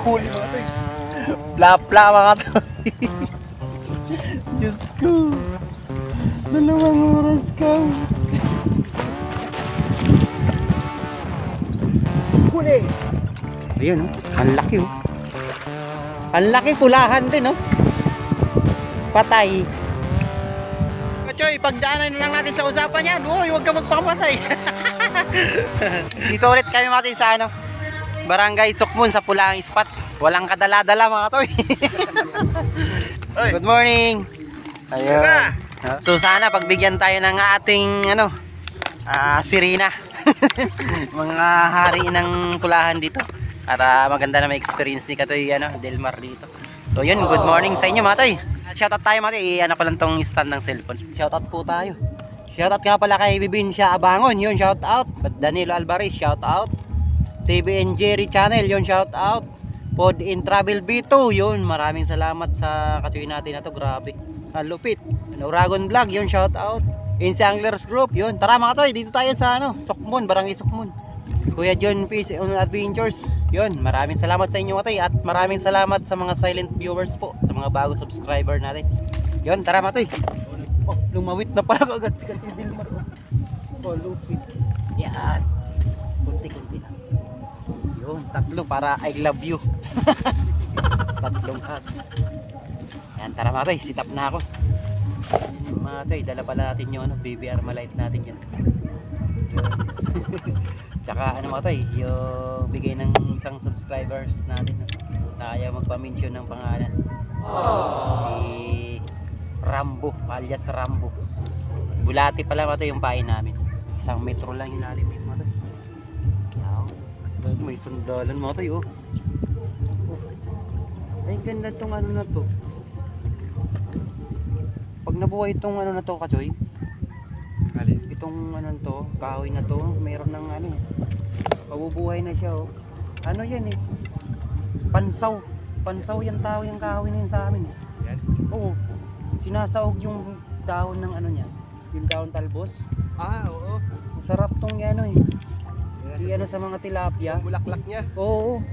Huli mga toy. Plapla mga toy. Diyos ko. 2 oras ka. Huli. Ayun, oh. Ang laki, oh. Ang laki, pulahan din, oh. Patay. Choy, pagdaanan lang natin sa usapan yan. Uy, huwag ka magpamatay. Dito ulit kami mga toy sa ano, Barangay Sukmun sa Pulang Spot. Walang kadala-dala mga toy. Good morning. Ayun. So sana pagbigyan tayo ng ating ano, sirena. Mga hari ng pulahan dito. Para maganda na may experience ni Katoy ano, Delmar dito. So yun, good morning sa inyo mga toy. Shoutout tayo mga toy, ano pa lang tong stand ng cellphone. Shoutout po tayo. Shoutout nga pala kay Bibinsya Abangon, yun shoutout. Danilo Alvarez, shoutout. TVN Jerry Channel, yun shoutout. Pod in Travel B2, yun maraming salamat sa Katoy natin na to, grabe. Ang lupit. Uragon Vlog, yun shoutout. Insa Anglers Group, yun. Tara mga toy, dito tayo sa ano, Sukmun, Barangay Sukmun. Kuya John Peace on Adventures. Yun, maraming salamat sa inyo mga toy. At maraming salamat sa mga silent viewers po, sa mga bago subscriber natin. Yun, tara mga toy. Oh, lumawit na pala agad si Katoy Delmar. Oh, lupit. Yan. Kunti-kunti lang. Yun, 3 para I love you. 3 hugs. Yan, tara mga toy, sit up na ako. Mga toy, dala pala natin yung ano, BBR malight natin yan. Tsaka ano mga toy, yung bigay ng isang subscribers natin, no? Tayo magpa-mention ng pangalan. Si Rambo, alias Rambo. Bulati pala mga toy yung pain namin. 1 metro lang yung lalim yung mga toy. May sundalan mga toy, oh. Ay ganda tong ano na to. Pag nabuhay itong ano na to, Kachoy, itong ano to, kahoy na to, mayroon ng ano, mabubuhay na siya, oh. Ano yan eh, pansaw yan, tao yung kahoy na yun sa amin eh. Yan? Oo, sinasahog yung dahon ng ano niya, yung dahon talbos. Oo, sarap tong ano eh, ano sa mga tilapia, bulaklak niya. Oo,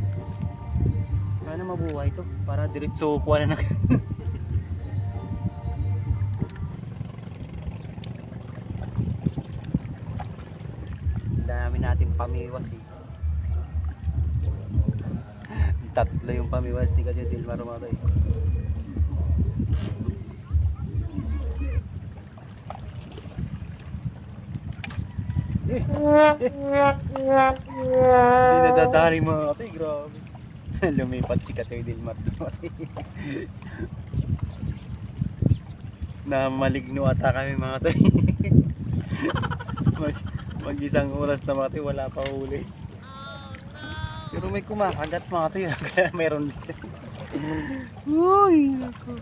sana mabuhay to para diretso kuha na dami natin pamiwas eh. 3 yung pamiwas ni Katoy Delmar mga toy. Hindi nadadali mga toy, grabe. Lumipat si Katoy Delmar na maligno ata kami mga toy. Mag 1 oras na mga toy, wala pa huli. Pero may kumakagat mga toy, kaya meron dito. Uy, naku.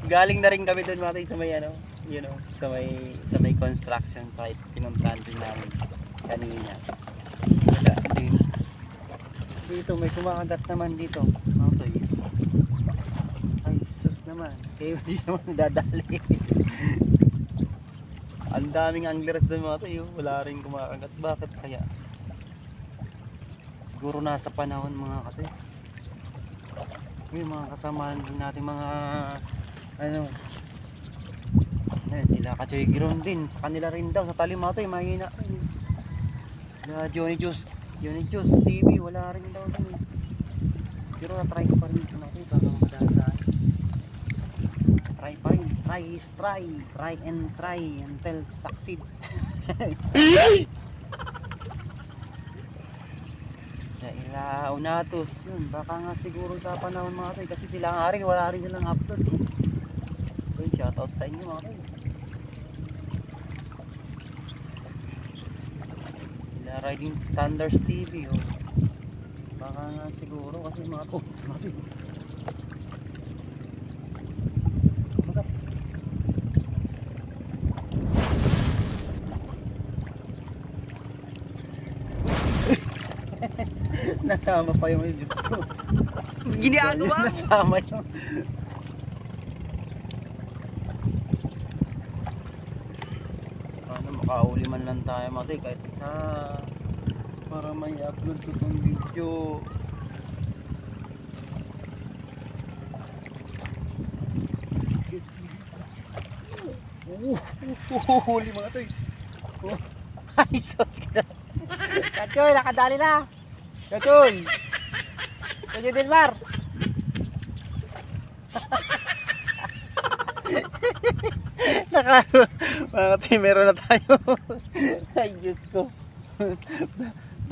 Galing na rin kami doon mga toy sa may ano, you know, sa may construction site. Pinuntahan din namin kanina. Dito may kumakagat naman dito mga toy. Ay sus naman, kaya hindi naman dadali. Ang daming anglers doon mga toy, wala rin kumakagat. Bakit kaya? Siguro nasa panahon mga katoy. May mga kasamahan din natin mga ano, ayan, sila Kachoy Giron din, sa kanila rin daw, sa talim mga toy, mahina rin. Johnny Juice TV, wala rin daw din. Pero na-try ko pa rin ito mga toy, baka madadaan. Try pa rin, try and try until succeed. Ila unatos yun, baka nga siguro sa panahon mga toy, kasi sila nga rin, wala rin silang upload eh. So shoutout sa inyo mga toy. Sila Riding Thunders TV, oh. Baka nga siguro kasi mga toy, nasama pa yung Diyos ko. Ginagawa mo? Nasama yung ano, makahuli man lang tayo mga toy, kahit isa, para may upload ko tong video. Huli mga toy. Ay, sos ka na. Kachoy, nakadali na. Kachoy. Kachoy Dilmar. Mga toy, meron na tayo. Ay, Diyos ko. 2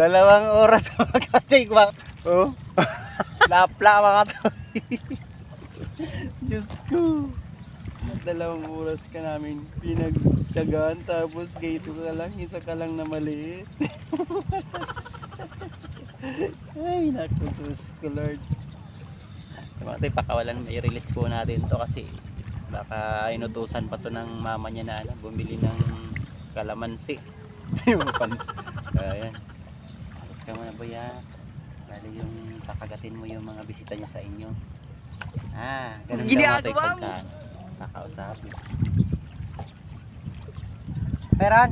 oras na magkachay ko. Oh. Lapla mga toy. Diyos ko. 2 oras ka namin pinagtyagaan, tapos gate ka lang, isa ka lang na maliit. Ay, naku, Diyos ko Lord. Mga tayo, pakawalan, i-release po natin to kasi baka inutusan pa to ng mama niya na bumili ng kalamansi. Yung pans. Ayan. Tapos ka muna boya. Bali yung kakagatin mo yung mga bisita niya sa inyo. Ganun daw mga tayo pagka kakausapin. Meron?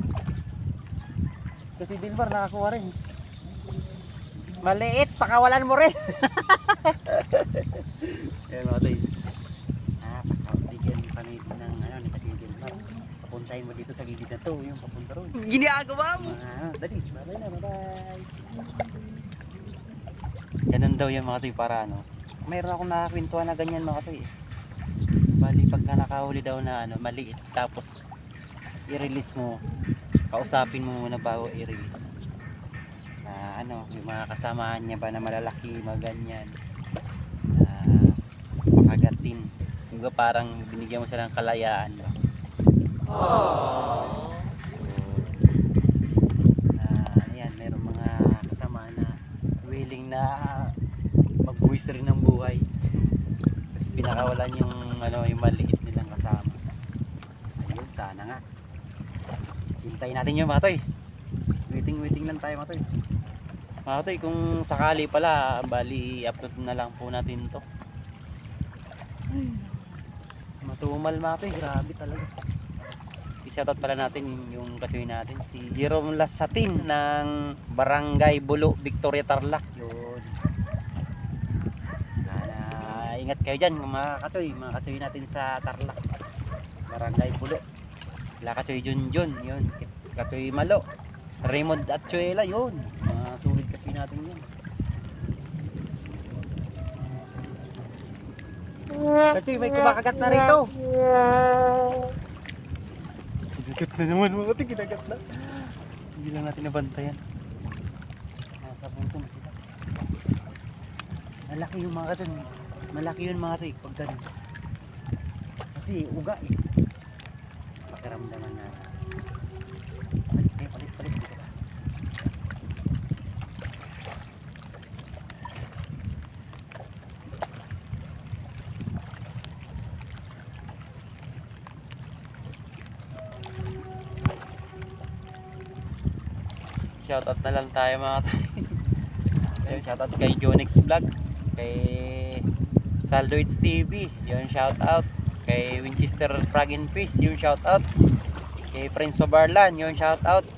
Kasi Dilbar nakakuha rin. Maliit, pakawalan mo rin. Ayan mga tayo. Pakabigyan kami ng ni Kasi Dilbar. Papuntahin mo dito sa gilid na to, yung papunta ron. Ginagawa mo. Dali, bye na, bye. Ganun daw yung mga tayo para mayroon akong nakakwentuhan na ganyan mga tayo. Bali pagka nakahuli daw na maliit, tapos i-release mo, kausapin mo muna bago i-release. Yung mga kasamahan niya ba na malalaki, mga ganyan, makagatin. Diba parang binigyan mo sila ng kalayaan. Ayan, mayroong mga kasama na willing na magbuwis rin ng buhay. Kasi pinakawalan yung yung maliit nilang kasama. Ayun, sana nga. Hintayin natin yung mga toy. Waiting lang tayo mga toy. Mga toy, kung sakali pala, bali upload na lang po natin to. Matumal mga toy, grabe talaga. I-shoutout pala natin yung katuloy natin, si Jerome Lasatin ng Barangay Bulo, Victoria, Tarlac. Yun. Ingat kayo dyan mga katuloy natin sa Tarlac, Barangay Bulo. Sila katuloy Junjun, yun. Katuloy Malo, Raymond at Chuela, yun. Mga sulit katuloy natin yun. Katuloy, may kumakagat na rito. Kinagat na naman mga katuloy, kinagat na. Hindi lang natin nabantayan. Nasa punto na sila. Malaki yung mga katuloy. Malaki yun mga katuloy pag ganun. Kasi uga eh. Pakiramdaman na. Palit dito ka. Shoutout na lang tayo mga katuloy. Shoutout kay Jonix Vlog, kay Saldoids TV, yun shoutout. Kay Winchester Frog and Fish, yun shoutout. Kay Prince Pabarlan, yun shoutout.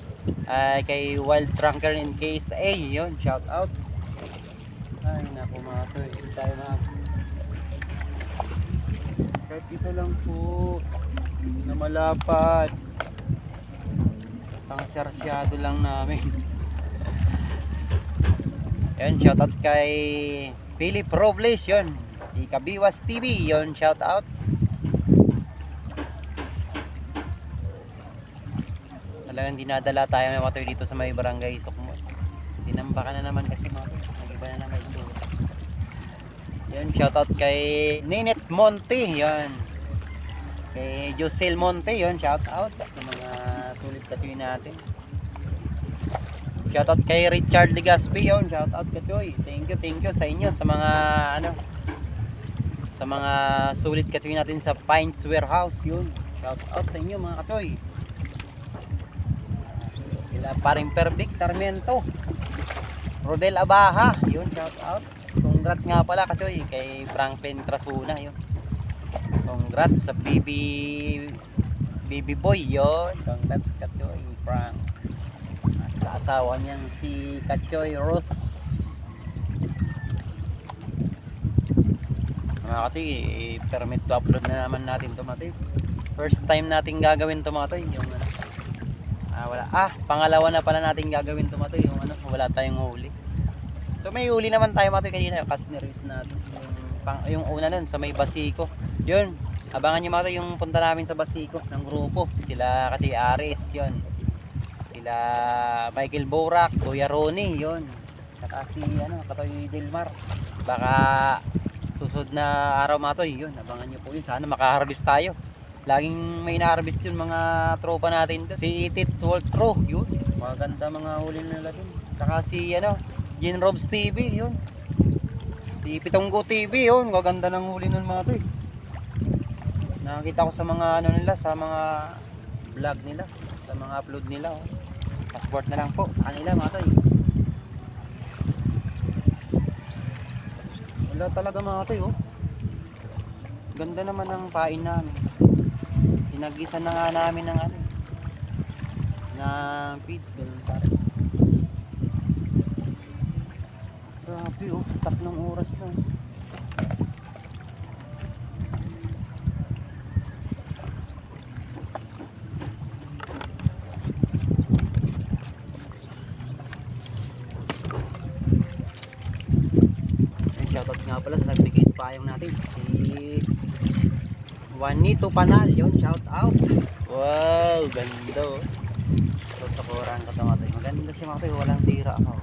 Kay Wild Trunker and KSA, yun shoutout. Ay naku mga toy, hindi tayo kahit isa lang po na malapad. Ang sarsyado lang namin. Yun, shoutout kay Philip Robles, yun. Ikabiwas TV, yun, shoutout. Talagang dinadala tayo ng mga toy dito sa may barangay Sukmo. Dinamba ka na naman kasi mga toy. Nag-iba na naman ito. Yun, shoutout kay Ninit Monte, yun. Kay Josel Monte, yun, shoutout. Sa mga sulit katoy natin. Shoutout kay Richard Legaspi, yun, shoutout katoy. Thank you sa inyo sa mga sa mga sulit katoy natin sa Pines Warehouse, yun. Shoutout sa inyo mga katoy. Sila paring Perfect Sarmiento, Rodel Abaha, yun, shoutout. Congrats nga pala katoy kay Franklin Trasuna, yun. Congrats sa baby boy, yun. Congrats katoy Frank. At sa asawa niyang si Kachoy Ross. Mga katoy, permit to upload na naman natin to mga katoy. First time nating gagawin to mga toy, yung ano. Pangalawa na pala nating gagawin to mga toy, yung ano, wala tayong huli. So may huli naman tayo mga toy kanina, yung cast release natin. Yung una nun sa may Basico. Yun, abangan nyo mga toy yung punta namin sa Basico ng grupo. Sila kasi Aris, yun. Sila Michael Borak, Kuya Ronnie, yun. Saka si ano, Katoy Delmar. Baka susunod na araw mga toy, yun, abangan nyo po yun. Sana makaharvest tayo. Laging may na-harvest yun mga tropa natin. Si Itit World Pro, yun. Maganda mga huli nila dun. Saka si ano, Gin Robs TV, yun. Si Pitonggo TV, yun. Maganda ng huli nun mga toy. Nakita ko sa mga ano nila, sa mga vlog nila, sa mga upload nila. Oh. Passport na lang po, kanila mga toy. Wala talaga mga toy, oh. Ganda naman ang pain namin. Pinag-isa na nga namin ng ano, ng feeds, ganun pa rin. Grabe, oh, 3 oras na. Shoutout nga pala sa nagbigay sa payong natin, si Juanito Panal, yun, shout out. Wow, ganda, oh. Tutukuran ko ito mga tayo. Maganda siya mga tayo, walang tira ako.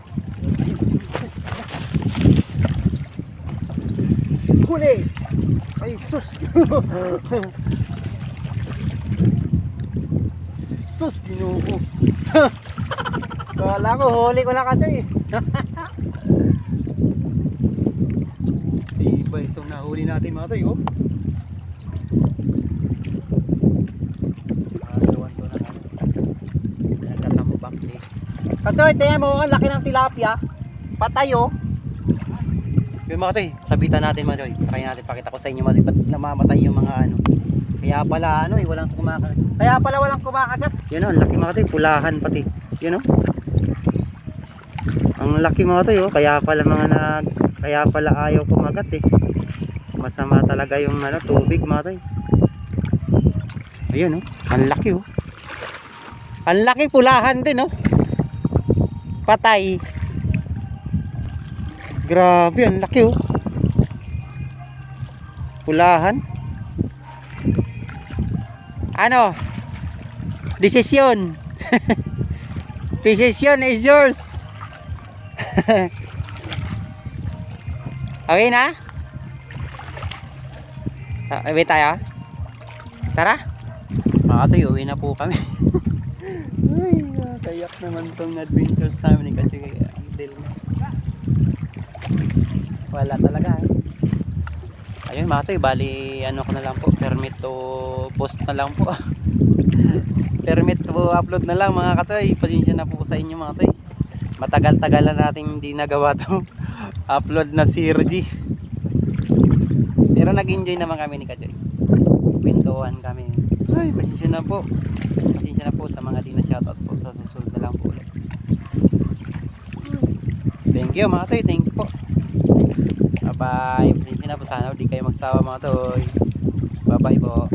Huli! Ay sus! Sus, ginuko. Kala ko, huli ko lang kasi. Diba itong nahuli natin mga tayo, oh. Katoy, tingnan mo, ang laki ng tilapia. Patay, oh. Yung mga toy, sabitan natin mga toy. Try natin, pakita ko sa inyo mga toy, ba't namamatay yung mga ano. Kaya pala ano, walang kumakagat. Kaya pala walang kumakagat. Yun, oh, ang laki mga toy, pulahan pati. Yun, oh. Ang laki mga toy, oh. Kaya pala ayaw kumagat eh. Masama talaga yung ano, tubig mga toy. Ayun, oh. Ang laki, oh. Ang laki, pulahan din, oh. Patay. Grabe, ang laki, oh. Pulahan. Ano? Desisyon. Decision is yours. Okay na? Away tayo. Tara. Ito, uwi na po kami. Ay, kayak naman tong adventures namin kasi until wala talaga. Ayun mga toy, bali ano ko na lang po, permit to post na lang po. Permit to upload na lang mga katoy. Pasensya na po sa inyo mga toy. Matagal-tagal na natin hindi nagawa to. Upload na si RG. Pero nag-enjoy naman kami ni Katoy. Pintuan kami. Ay, pasensya na po. Pasensya na po sa mga di na shoutout po. Sa susunod na lang po ulit. Thank you mga toy. Thank you po. Bye bye. Pasensya na po, sana di kayo magsawa mga toy. Bye bye po.